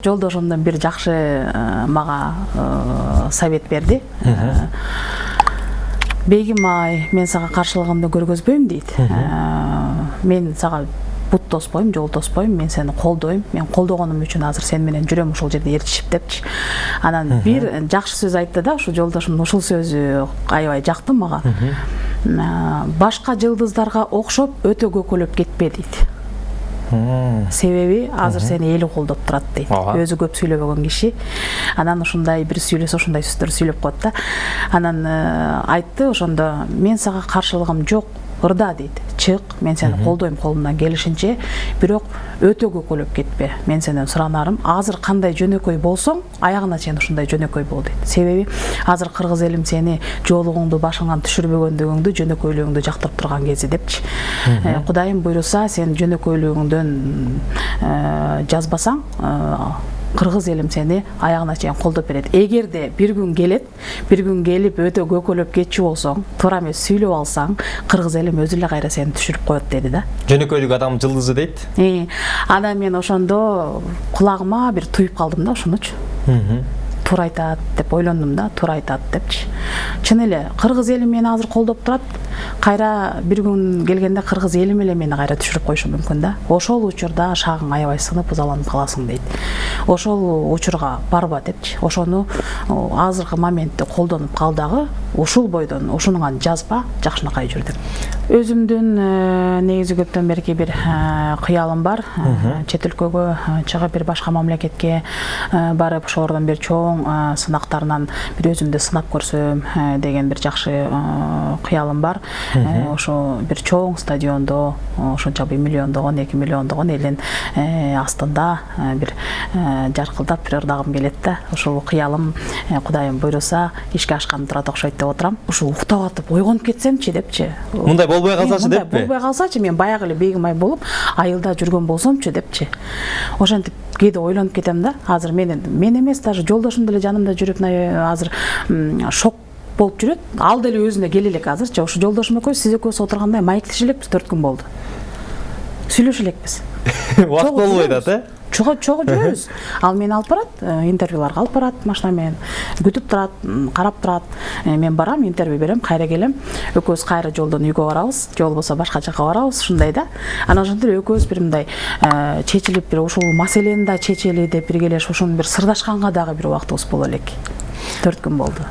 Жолдошумдун бир жакшы мага совет берди. Бегим ай, мен сага каршылыгымды көргөзбөйм дейт. Мен сага бут тоспойм, жол тоспойм, мен сени колдойм. Мен колдогонум үчүн азыр сен менен жүрөм ушул жерде ээрчишип депчи. Анан бир жакшы сөз айтты да, ушу жолдошумдун ушул сөзү аябай жакты мага. Башка жылдыздарга окшоп өтө көкөлөп кетпе дейт. Себеби азыр сени эли колдоп турат дейт. Өзү көп сүйлөбөгөн киши. Анан ушундай бир сүйлөсө ушундай сөздөр сүйлөп коет да. Анан айтты ошондо мен сага каршылыгым жок, ырда дейт. Чык, мен сени колдойм колумдан келишинче, бирок өтө көкөлөп кетпе. Мен сенден суранарым, азыр кандай жөнөкөй болсоң, аягына чейин ушундай жөнөкөй бол дейт. Себеби азыр кыргыз элим сени жоолугуңду башыңан түшүрбөгөндүгүңдү, жөнөкөйлүгүңдү жактырып турган кези депчи. Кудайым буйруса, сен жөнөкөйлүгүңдөн жазбасаң, кыргыз элим сени аягына чейин колдоп берет. Эгерде бир күн келип өтө көкөлөп кетчү болсоң, туура эмес сүйлөп алсаң, кыргыз элим өзү эле кайра сени түшүрүп коет деди да. Жөнөкөйлүк адам жылдызы дейт. Анан мен ошондо кулагыма бир туюп калдым да ошонучу. Туура айтат деп ойлондум да, туура айтат депчи. Чын эле кыргыз элим мени азыр колдоп турат. Кайра бир күн келгенде кыргыз элим эле мени кайра түшүрүп коюшу мүмкүн да. Ошол учурда шагың аябай сынып ызаланып каласың дейт. Ошол учурга барба депчи. Ошону азыркы моментте колдонуп кал дагы, ушул бойдон ушунуңан жазба, жакшынакай жүр деп. Өзүмдүн негизи көптөн берки бир кыялым бар. Чет өлкөгө чыгып бир башка мамлекетке барып, ошолордон бир чоң сынактарынан бир өзүмдү сынап көрсөм деген бир жакшы кыялым бар. Ошо бир чоң стадиондо, ошончо бир миллиондогон, 2 миллиондогон элдин астында бир жаркылдап бир ырдагым келет да. Ошол кыялым Кудайым буйруса ишке ашкан турат окшойт деп отурам. Ушул уктап атып ойгонуп кетсемчи депчи. Мындай болбой калсачы деппи? Болбой калсачы, мен баягы эле бегим ай болуп айылда жүргөн болсомчу депчи. Ошентип кээде ойлонуп кетем да. Азыр мен эмес, даже жолдошум деле жанымда жүрүп азыр шок болуп жүрөт. Ал деле өзүнө келе элек азырчы. Ушу жолдошум экөөбүз сиз экөөбүз отургандай маектеше элекпиз 4 күн болду. Сүйлөшө элекпиз. Убакыт болбойт да? Чогуу жүрөбүз. Ал мени алып барат, интервьюларга алып барат, машина менен күтүп турат, карап турат. Мен барам, интервью берем, кайра келем. Экөөбүз кайра жолдон үйгө барабыз, же болбосо башка жакка барабыз, ушундай да. Анан ошентип экөөбүз бир мындай чечилип, бир ушул маселени да чечели деп бир келеш, ошону бир сырдашканга дагы бир убактыбыз боло элек. 4 күн болду.